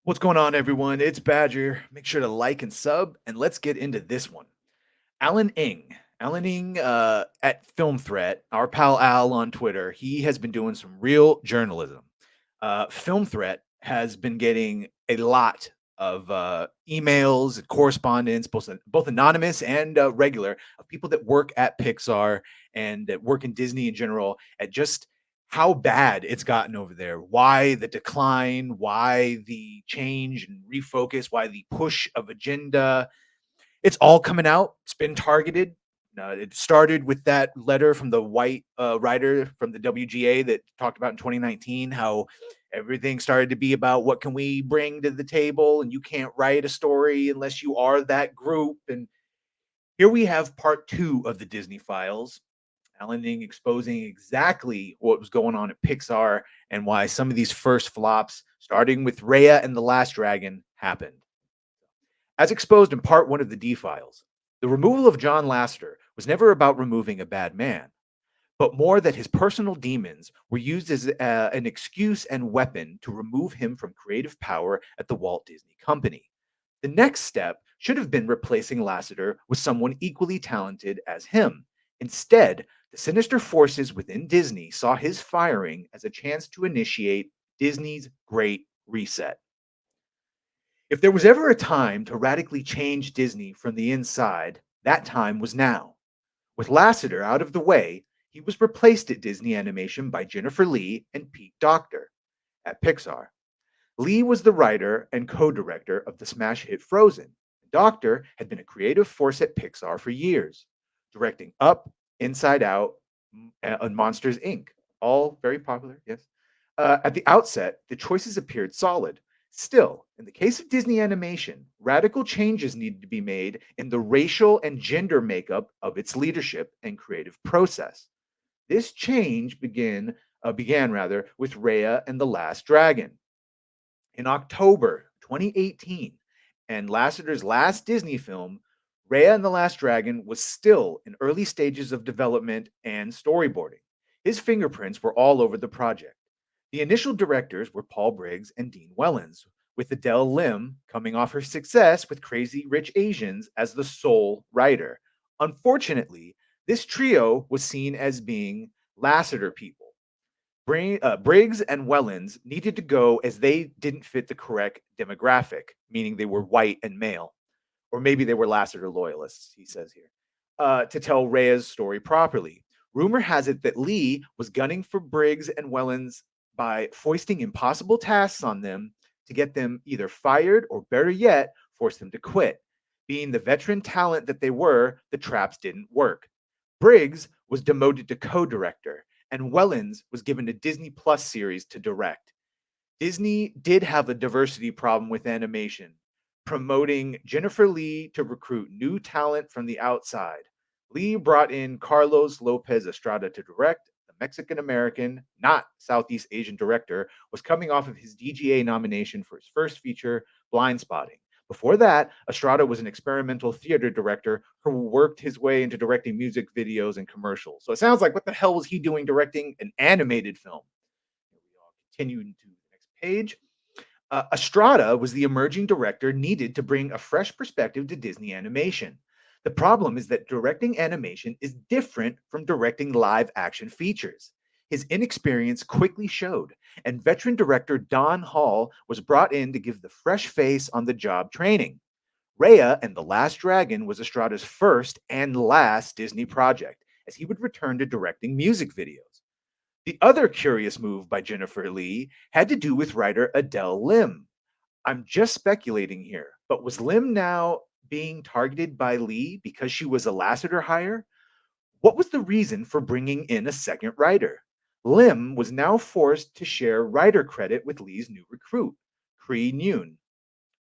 What's going on, everyone? It's Badger. Make sure to like and sub, and let's get into this one. Alan Ing. Alan Ing at Film Threat, our pal Al on Twitter, he has been doing some real journalism. Film Threat has been getting a lot of emails and correspondence, both anonymous and regular, of people that work at Pixar and that work in Disney in general, at just how bad it's gotten over there. Why the decline? Why the change and refocus? Why the push of agenda? It's all coming out. It's been targeted. It started with that letter from the white writer from the WGA that talked about in 2019 how everything started to be about what can we bring to the table, and you can't write a story unless you are that group. And here we have part two of the Disney Files. Alan Ning exposing exactly what was going on at Pixar and why some of these first flops, starting with Raya and the Last Dragon, happened. As exposed in part one of the D Files, the removal of John Lasseter was never about removing a bad man, but more that his personal demons were used as an excuse and weapon to remove him from creative power at the Walt Disney Company. The next step should have been replacing Lasseter with someone equally talented as him. Instead, the sinister forces within Disney saw his firing as a chance to initiate Disney's Great Reset. If there was ever a time to radically change Disney from the inside, that time was now. With Lasseter out of the way, he was replaced at Disney Animation by Jennifer Lee and Pete Docter at Pixar. Lee was the writer and co director of the smash hit Frozen. Docter had been a creative force at Pixar for years, directing Up, Inside Out, and Monsters Inc., all very popular, yes. At the outset, the choices appeared solid. Still, in the case of Disney Animation, radical changes needed to be made in the racial and gender makeup of its leadership and creative process. This change began rather with Raya and the Last Dragon. In October 2018, and Lasseter's last Disney film, Raya and the Last Dragon was still in early stages of development and storyboarding. His fingerprints were all over the project. The initial directors were Paul Briggs and Dean Wellens, with Adele Lim coming off her success with Crazy Rich Asians as the sole writer. Unfortunately, this trio was seen as being Lasseter people. Briggs and Wellens needed to go as they didn't fit the correct demographic, meaning they were white and male, or maybe they were Lasseter loyalists, he says here, to tell Raya's story properly. Rumor has it that Lee was gunning for Briggs and Wellens by foisting impossible tasks on them to get them either fired or, better yet, force them to quit. Being the veteran talent that they were, the traps didn't work. Briggs was demoted to co director, and Wellens was given a Disney Plus series to direct. Disney did have a diversity problem with animation, promoting Jennifer Lee to recruit new talent from the outside. Lee brought in Carlos Lopez Estrada to direct. The Mexican American, not Southeast Asian director, was coming off of his DGA nomination for his first feature, Blind Spotting. Before that, Estrada was an experimental theater director who worked his way into directing music videos and commercials. So it sounds like, what the hell was he doing directing an animated film? Here we all continue to the next page. Estrada was the emerging director needed to bring a fresh perspective to Disney animation. The problem is that directing animation is different from directing live action features. His inexperience quickly showed, and veteran director Don Hall was brought in to give the fresh face on the job training. Raya and the Last Dragon was Estrada's first and last Disney project, as he would return to directing music videos. The other curious move by Jennifer Lee had to do with writer Adele Lim. I'm just speculating here, but was Lim now being targeted by Lee because she was a Lasseter hire? What was the reason for bringing in a second writer? Lim was now forced to share writer credit with Lee's new recruit, Cree Noon,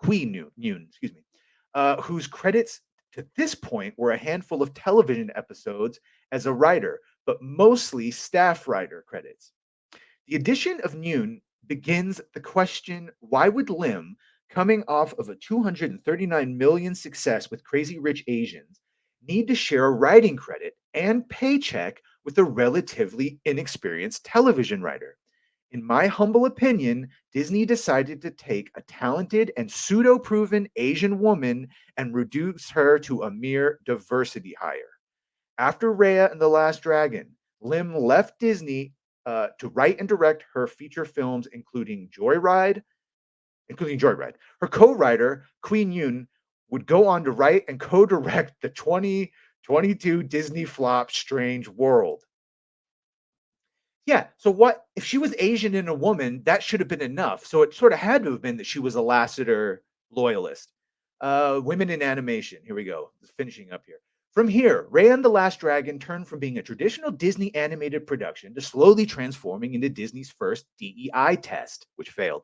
excuse me, whose credits to this point were a handful of television episodes as a writer, but mostly staff writer credits. The addition of Noon begins the question, why would Lim, coming off of a 239 million success with Crazy Rich Asians, need to share a writing credit and paycheck with a relatively inexperienced television writer? In my humble opinion, Disney decided to take a talented and pseudo proven Asian woman and reduce her to a mere diversity hire. After Raya and the Last Dragon, Lim left Disney to write and direct her feature films, including Joyride. Her co-writer, Queen Yun, would go on to write and co-direct the 2022 Disney flop Strange World. Yeah, so what if she was Asian and a woman, that should have been enough. So it sort of had to have been that she was a Lasseter loyalist. Women in animation. Here we go. Finishing up here. From here, Raya and the Last Dragon turned from being a traditional Disney animated production to slowly transforming into Disney's first DEI test, which failed.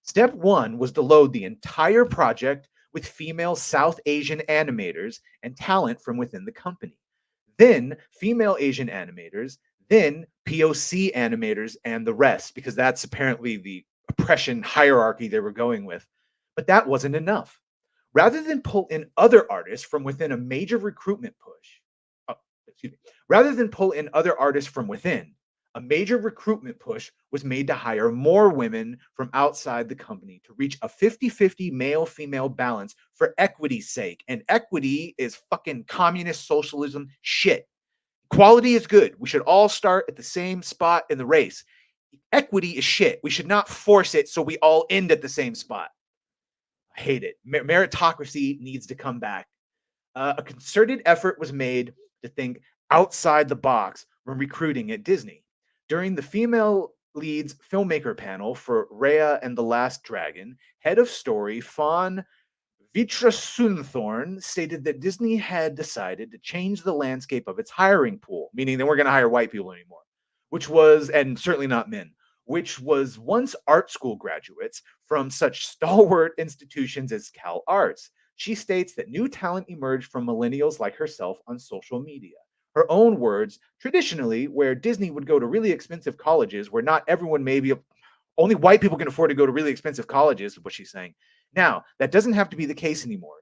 Step one was to load the entire project with female South Asian animators and talent from within the company. Then female Asian animators, then POC animators, and the rest, because that's apparently the oppression hierarchy they were going with. But that wasn't enough. Rather than pull in other artists from within a major recruitment push, uh, excuse me, rather than pull in other artists from within, a major recruitment push was made to hire more women from outside the company to reach a 50-50 male female balance for equity's sake. And equity is fucking communist socialism shit. Quality is good. We should all start at the same spot in the race. Equity is shit. We should not force it so we all end at the same spot. I hate it. Meritocracy needs to come back. A concerted effort was made to think outside the box when recruiting at Disney. During the female leads filmmaker panel for Raya and the Last Dragon, head of story Fawn Vitrasunthorn stated that Disney had decided to change the landscape of its hiring pool, meaning they weren't going to hire white people anymore, which was, and certainly not men, which was once art school graduates from such stalwart institutions as Cal Arts. She states that new talent emerged from millennials like herself on social media. Her own words, traditionally, where Disney would go to really expensive colleges where not everyone maybe only white people can afford to go to really expensive colleges, is what she's saying. Now, that doesn't have to be the case anymore.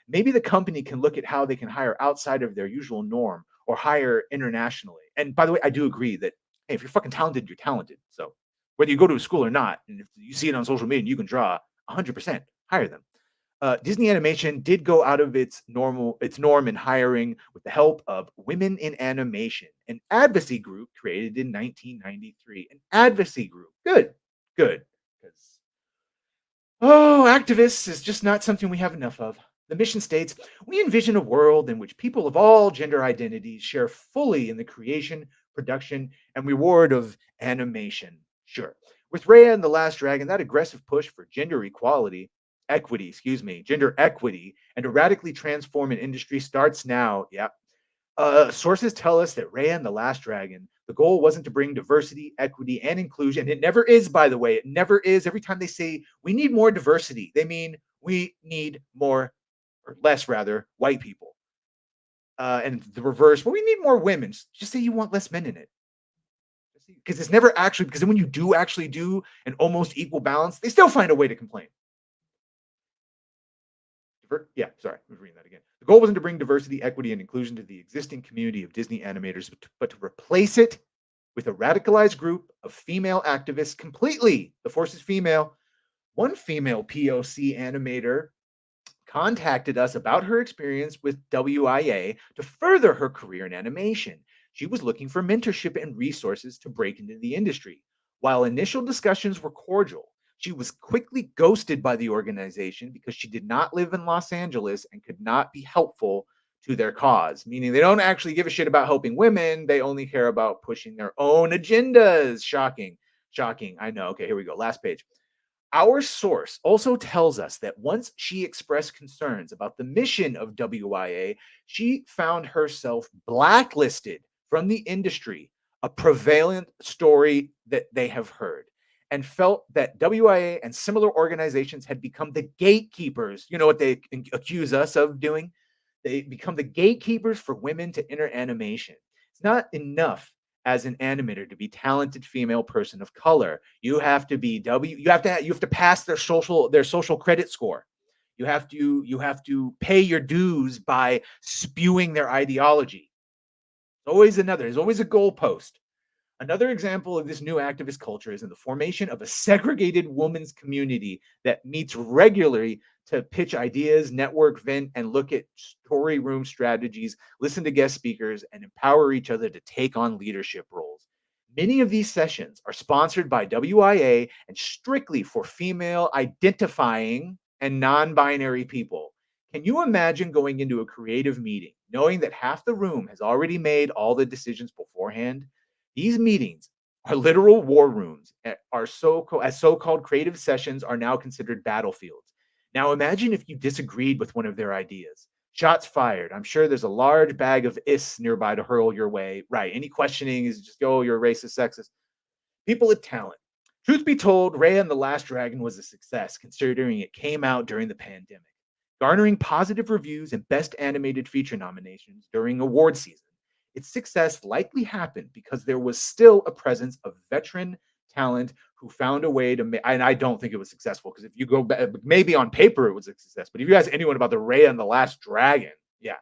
Maybe the company can look at how they can hire outside of their usual norm or hire internationally. And by the way, I do agree that hey, if you're fucking talented, you're talented. So whether you go to a school or not, and if you see it on social media and you can draw 100%, hire them. Disney Animation did go out of its norm in hiring with the help of Women in Animation, an advocacy group created in 1993. An advocacy group, good, good, because activists is just not something we have enough of. The mission states we envision a world in which people of all gender identities share fully in the creation, production, and reward of animation. Sure. With Raya and the Last Dragon, that aggressive push for gender equity, and to radically transform an industry starts now. Yeah, sources tell us that Raya and the Last Dragon, the goal wasn't to bring diversity, equity, and inclusion. It never is, by the way. It never is. Every time they say we need more diversity, they mean we need more, or less rather, white people. And the reverse, well, we need more women. Just say you want less men in it. Because it's never actually, because then when you do actually do an almost equal balance, they still find a way to complain. Yeah, sorry, I was reading that again. The goal wasn't to bring diversity, equity, and inclusion to the existing community of Disney animators, but to replace it with a radicalized group of female activists completely. The force is female. One female POC animator contacted us about her experience with WIA to further her career in animation. She was looking for mentorship and resources to break into the industry. While initial discussions were cordial, she was quickly ghosted by the organization because she did not live in Los Angeles and could not be helpful to their cause, meaning they don't actually give a shit about helping women. They only care about pushing their own agendas. Shocking. Shocking. I know. Okay, here we go. Last page. Our source also tells us that once she expressed concerns about the mission of WIA, she found herself blacklisted from the industry, a prevalent story that they have heard, and felt that WIA and similar organizations had become the gatekeepers. You know what they accuse us of doing? They become the gatekeepers for women to enter animation. It's not enough as an animator to be talented female person of color. You have to be you have to pass their social credit score. You have to pay your dues by spewing their ideology. There's always a goalpost. Another example of this new activist culture is in the formation of a segregated women's community that meets regularly to pitch ideas, network, vent, and look at story room strategies, listen to guest speakers, and empower each other to take on leadership roles. Many of these sessions are sponsored by WIA and strictly for female identifying and non binary people. Can you imagine going into a creative meeting knowing that half the room has already made all the decisions beforehand? These meetings are literal war rooms. As so-called creative sessions are now considered battlefields. Now imagine if you disagreed with one of their ideas. Shots fired. I'm sure there's a large bag of iss nearby to hurl your way. Right. Any questioning is just, oh, you're racist, sexist. People with talent. Truth be told, Raya and the Last Dragon was a success considering it came out during the pandemic, garnering positive reviews and Best Animated Feature nominations during award season. Its success likely happened because there was still a presence of veteran talent who found a way to make, and I don't think it was successful because if you go back, maybe on paper it was a success, but if you ask anyone about the Raya and the Last Dragon, yeah,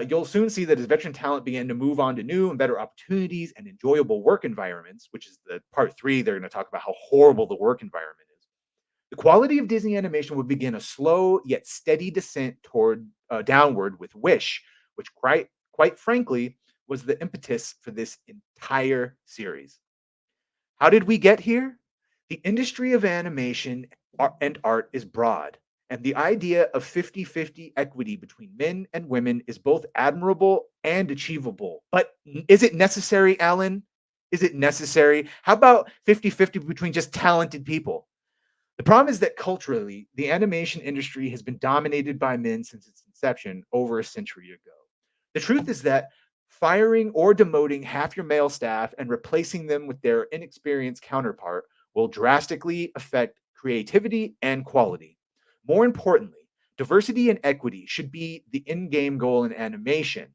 you'll soon see that as veteran talent began to move on to new and better opportunities and enjoyable work environments, which is the part three, they're going to talk about how horrible the work environment is. The quality of Disney animation would begin a slow yet steady descent toward downward with Wish, which quite frankly was the impetus for this entire series. How did we get here? The industry of animation and art is broad, and the idea of 50-50 equity between men and women is both admirable and achievable. But is it necessary, Alan? Is it necessary? How about 50-50 between just talented people? The problem is that culturally, the animation industry has been dominated by men since its inception over a century ago. The truth is that firing or demoting half your male staff and replacing them with their inexperienced counterpart will drastically affect creativity and quality. More importantly, diversity and equity should be the in game goal in animation,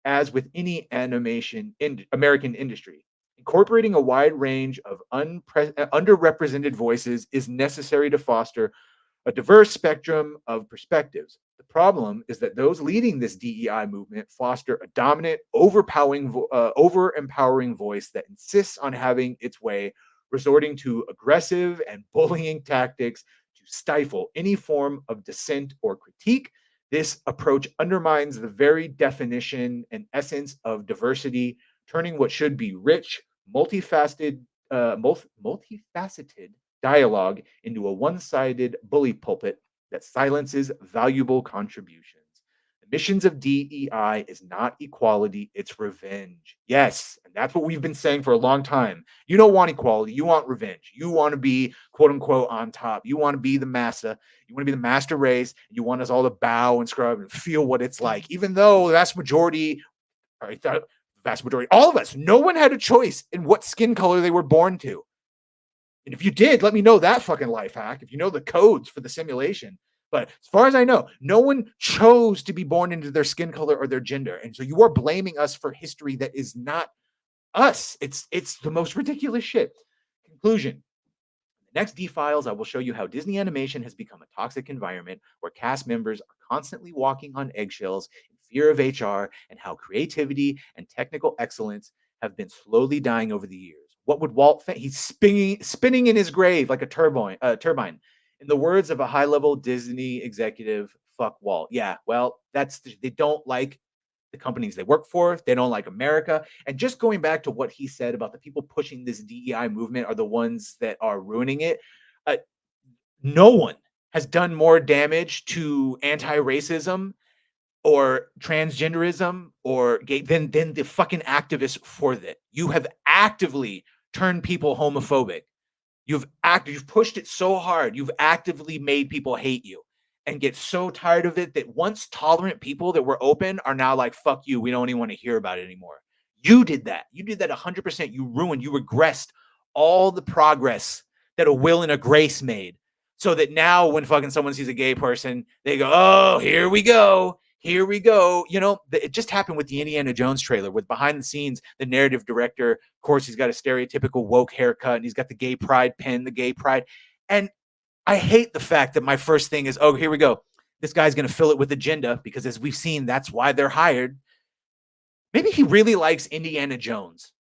as with any animation in American industry. Incorporating a wide range of underrepresented voices is necessary to foster a diverse spectrum of perspectives. The problem is that those leading this DEI movement foster a dominant, over-empowering voice that insists on having its way, resorting to aggressive and bullying tactics to stifle any form of dissent or critique. This approach undermines the very definition and essence of diversity, turning what should be rich, multifaceted, multifaceted dialogue into a one sided bully pulpit that silences valuable contributions. The missions of DEI is not equality, it's revenge. Yes, and that's what we've been saying for a long time. You don't want equality, you want revenge. You want to be quote unquote on top. You want to be the massa. You want to be the master race. You want us all to bow and scrub and feel what it's like, even though the vast majority, right, the vast majority, all of us, no one had a choice in what skin color they were born to. And if you did, let me know that fucking life hack. If you know the codes for the simulation. But as far as I know, no one chose to be born into their skin color or their gender. And so you are blaming us for history that is not us. It's the most ridiculous shit. Conclusion. The next D Files, I will show you how Disney animation has become a toxic environment where cast members are constantly walking on eggshells in fear of HR, and how creativity and technical excellence have been slowly dying over the years. What would Walt think? He's spinning in his grave like a turbine. In the words of a high-level Disney executive, fuck Walt. Yeah, well, they don't like the companies they work for. They don't like America. And just going back to what he said about the people pushing this DEI movement are the ones that are ruining it. Uh, no one has done more damage to anti-racism or transgenderism or gay than the fucking activists for that. You have actively turned people homophobic. You've pushed it so hard. You've actively made people hate you and get so tired of it that once tolerant people that were open are now like, fuck you, we don't even want to hear about it anymore. You did that. You did that 100%. You regressed all the progress that a will and a grace made. So that now when fucking someone sees a gay person, they go, oh, here we go. Here we go. You know, it just happened with the Indiana Jones trailer with behind the scenes, the narrative director, of course, he's got a stereotypical woke haircut and he's got the gay pride pin, the gay pride. And I hate the fact that my first thing is, oh, here we go. This guy's going to fill it with agenda because as we've seen, that's why they're hired. Maybe he really likes Indiana Jones.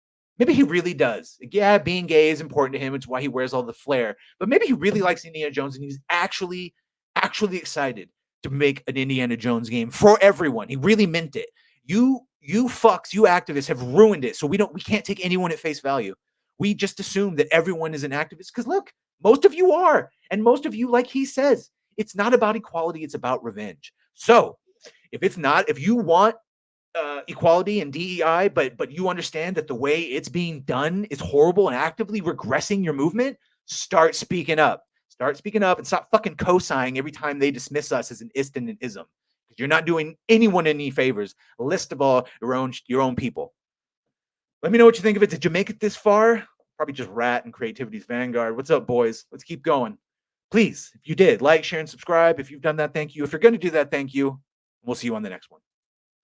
Maybe he really does. Yeah, being gay is important to him. It's why he wears all the flair. But maybe he really likes Indiana Jones and he's actually excited to make an Indiana Jones game for everyone. He really meant it. You fucks, you activists have ruined it. So we can't take anyone at face value. We just assume that everyone is an activist because look, most of you are. And most of you, like he says, it's not about equality, it's about revenge. So if you want equality and DEI, but you understand that the way it's being done is horrible and actively regressing your movement, start speaking up. Start speaking up and stop fucking co-signing every time they dismiss us as an ist and an ism. Because you're not doing anyone any favors. Least of all your own people. Let me know what you think of it. Did you make it this far? Probably just rat and creativity's vanguard. What's up, boys? Let's keep going. Please, if you did, like, share, and subscribe. If you've done that, thank you. If you're going to do that, thank you. We'll see you on the next one.